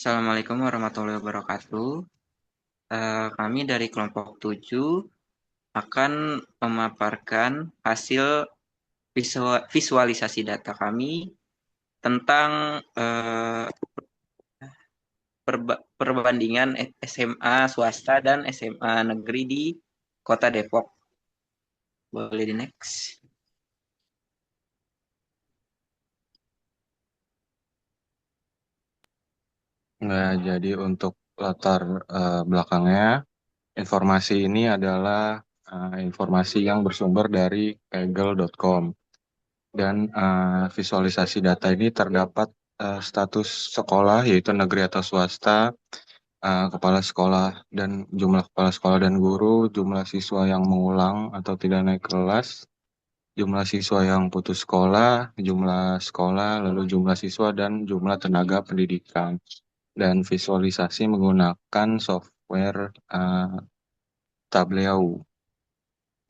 Assalamualaikum warahmatullahi wabarakatuh. Kami dari kelompok 7 akan memaparkan hasil visualisasi data kami tentang perbandingan SMA swasta dan SMA negeri di Kota Depok. Boleh di next. Nah, jadi untuk latar belakangnya, informasi ini adalah informasi yang bersumber dari kaggle.com dan visualisasi data ini terdapat status sekolah yaitu negeri atau swasta, kepala sekolah dan jumlah kepala sekolah dan guru, jumlah siswa yang mengulang atau tidak naik kelas, jumlah siswa yang putus sekolah, lalu jumlah siswa dan jumlah tenaga pendidikan. Dan visualisasi menggunakan software Tableau.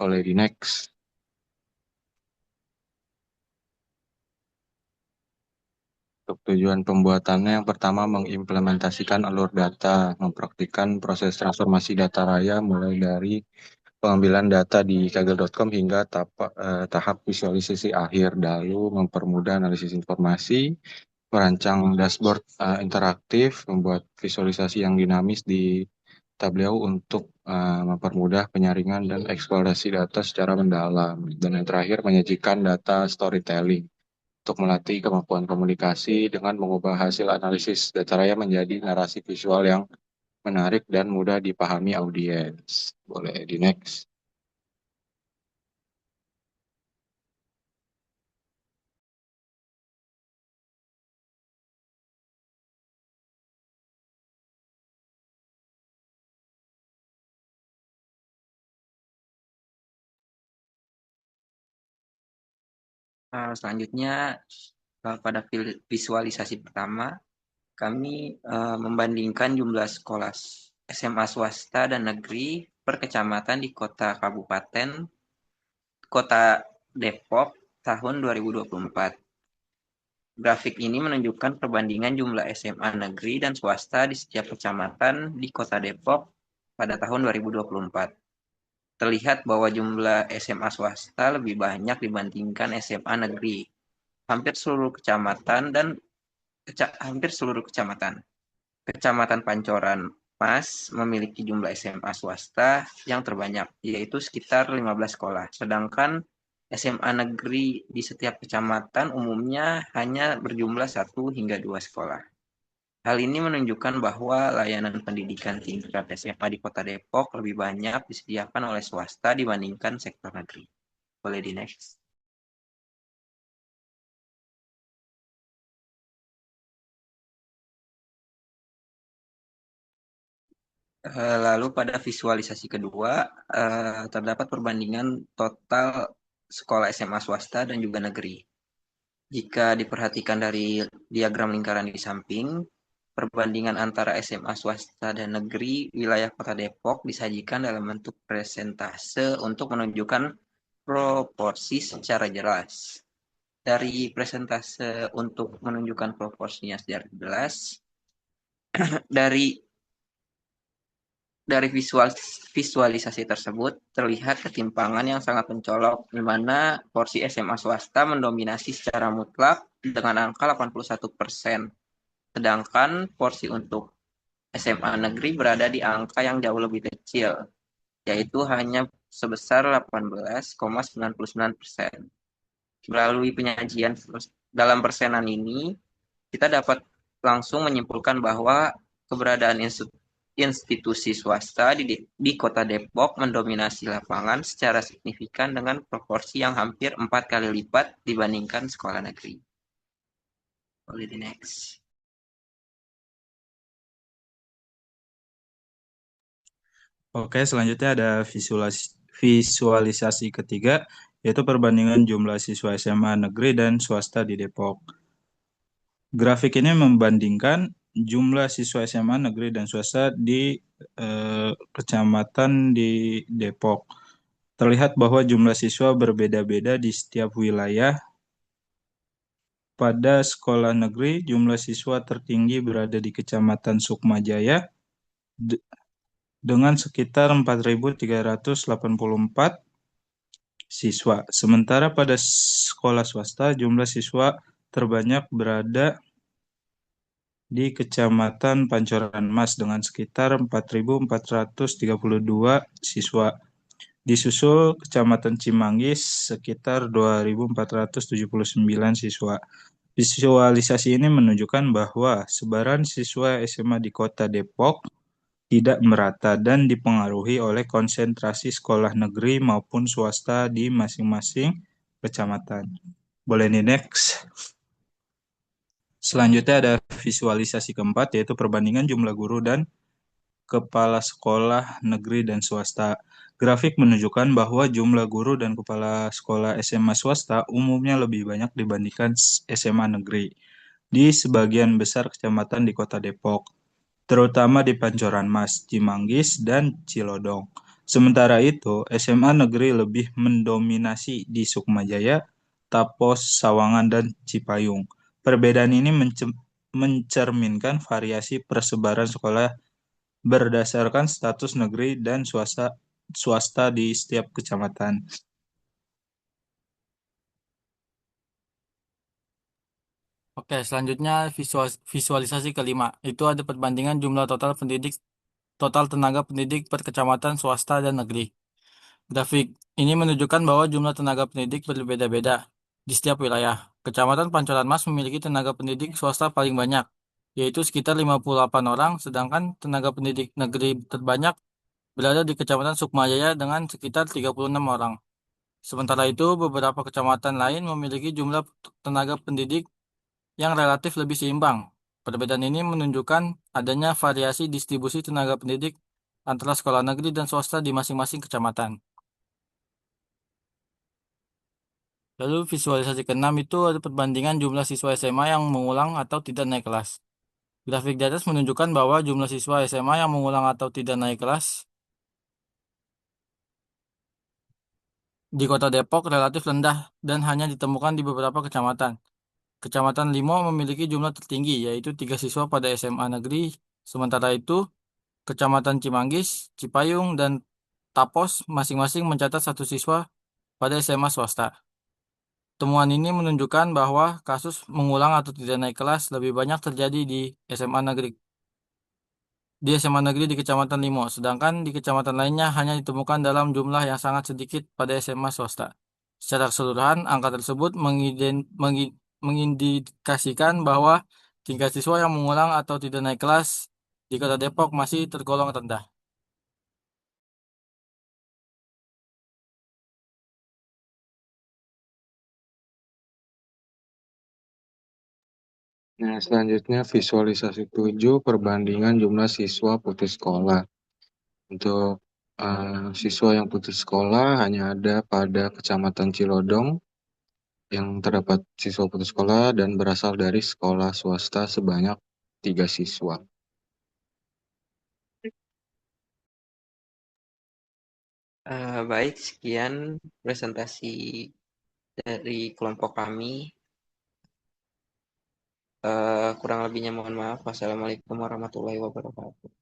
Oleh di next. Untuk tujuan pembuatannya yang pertama mengimplementasikan alur data, mempraktikkan proses transformasi data raya mulai dari pengambilan data di kaggle.com hingga tahap visualisasi akhir, lalu mempermudah analisis informasi, merancang dashboard interaktif, membuat visualisasi yang dinamis di Tableau untuk mempermudah penyaringan dan eksplorasi data secara mendalam. Dan yang terakhir, menyajikan data storytelling untuk melatih kemampuan komunikasi dengan mengubah hasil analisis data raya menjadi narasi visual yang menarik dan mudah dipahami audiens. Boleh di next. Selanjutnya pada visualisasi pertama kami membandingkan jumlah sekolah SMA swasta dan negeri per kecamatan di kota kabupaten Kota Depok tahun 2024. Grafik ini menunjukkan perbandingan jumlah SMA negeri dan swasta di setiap kecamatan di Kota Depok pada tahun 2024. Terlihat bahwa jumlah SMA swasta lebih banyak dibandingkan SMA negeri. Hampir seluruh kecamatan dan hampir seluruh kecamatan. Kecamatan Pancoran Mas memiliki jumlah SMA swasta yang terbanyak, yaitu sekitar 15 sekolah. Sedangkan SMA negeri di setiap kecamatan umumnya hanya berjumlah 1 hingga 2 sekolah. Hal ini menunjukkan bahwa layanan pendidikan tingkat SMA di Kota Depok lebih banyak disediakan oleh swasta dibandingkan sektor negeri. Boleh di next. Lalu pada visualisasi kedua, terdapat perbandingan total sekolah SMA swasta dan juga negeri. Jika diperhatikan dari diagram lingkaran di samping, perbandingan antara SMA swasta dan negeri wilayah Kota Depok disajikan dalam bentuk presentase untuk menunjukkan proporsi secara jelas. Dari presentase untuk menunjukkan proporsinya secara jelas, dari dari visualisasi tersebut terlihat ketimpangan yang sangat mencolok di mana porsi SMA swasta mendominasi secara mutlak dengan angka 81%, sedangkan porsi untuk SMA negeri berada di angka yang jauh lebih kecil, yaitu hanya sebesar 18,99%. Melalui penyajian dalam persenan ini, kita dapat langsung menyimpulkan bahwa keberadaan institusi swasta di Kota Depok mendominasi lapangan secara signifikan dengan proporsi yang hampir 4 kali lipat dibandingkan sekolah negeri. Boleh di next. Oke, selanjutnya ada visualisasi ketiga, yaitu perbandingan jumlah siswa SMA negeri dan swasta di Depok. Grafik ini membandingkan jumlah siswa SMA negeri dan swasta di kecamatan di Depok. Terlihat bahwa jumlah siswa berbeda-beda di setiap wilayah pada sekolah negeri, jumlah siswa tertinggi berada di Kecamatan Sukmajaya dengan sekitar 4.384 siswa. Sementara pada sekolah swasta, jumlah siswa terbanyak berada di Kecamatan Pancoran Mas dengan sekitar 4.432 siswa. Disusul Kecamatan Cimanggis sekitar 2.479 siswa. Visualisasi ini menunjukkan bahwa sebaran siswa SMA di Kota Depok tidak merata dan dipengaruhi oleh konsentrasi sekolah negeri maupun swasta di masing-masing kecamatan. Boleh nih next. Selanjutnya ada visualisasi keempat, yaitu perbandingan jumlah guru dan kepala sekolah negeri dan swasta. Grafik menunjukkan bahwa jumlah guru dan kepala sekolah SMA swasta umumnya lebih banyak dibandingkan SMA negeri di sebagian besar kecamatan di Kota Depok, terutama di Pancoran Mas, Cimanggis, dan Cilodong. Sementara itu, SMA negeri lebih mendominasi di Sukmajaya, Tapos, Sawangan, dan Cipayung. Perbedaan ini mencerminkan variasi persebaran sekolah berdasarkan status negeri dan swasta di setiap kecamatan. Oke, selanjutnya visualisasi kelima. Itu ada perbandingan jumlah total tenaga pendidik per kecamatan swasta dan negeri. Grafik ini menunjukkan bahwa jumlah tenaga pendidik berbeda-beda di setiap wilayah. Kecamatan Pancoran Mas memiliki tenaga pendidik swasta paling banyak, yaitu sekitar 58 orang, sedangkan tenaga pendidik negeri terbanyak berada di Kecamatan Sukmajaya dengan sekitar 36 orang. Sementara itu, beberapa kecamatan lain memiliki jumlah tenaga pendidik yang relatif lebih seimbang. Perbedaan ini menunjukkan adanya variasi distribusi tenaga pendidik antara sekolah negeri dan swasta di masing-masing kecamatan. Lalu visualisasi keenam itu ada perbandingan jumlah siswa SMA yang mengulang atau tidak naik kelas. Grafik di atas menunjukkan bahwa jumlah siswa SMA yang mengulang atau tidak naik kelas di Kota Depok relatif rendah dan hanya ditemukan di beberapa kecamatan. Kecamatan Limo memiliki jumlah tertinggi, yaitu 3 siswa pada SMA negeri. Sementara itu, Kecamatan Cimanggis, Cipayung, dan Tapos masing-masing mencatat 1 siswa pada SMA swasta. Temuan ini menunjukkan bahwa kasus mengulang atau tidak naik kelas lebih banyak terjadi di SMA negeri. Di SMA negeri di Kecamatan Limo, sedangkan di kecamatan lainnya hanya ditemukan dalam jumlah yang sangat sedikit pada SMA swasta. Secara keseluruhan, angka tersebut mengindikasikan bahwa tingkat siswa yang mengulang atau tidak naik kelas di Kota Depok masih tergolong rendah. Nah, selanjutnya visualisasi 7 perbandingan jumlah siswa putus sekolah. Untuk siswa yang putus sekolah hanya ada pada Kecamatan Cilodong yang terdapat siswa putus sekolah dan berasal dari sekolah swasta sebanyak 3 siswa. Baik, sekian presentasi dari kelompok kami. Kurang lebihnya mohon maaf. Wassalamualaikum warahmatullahi wabarakatuh.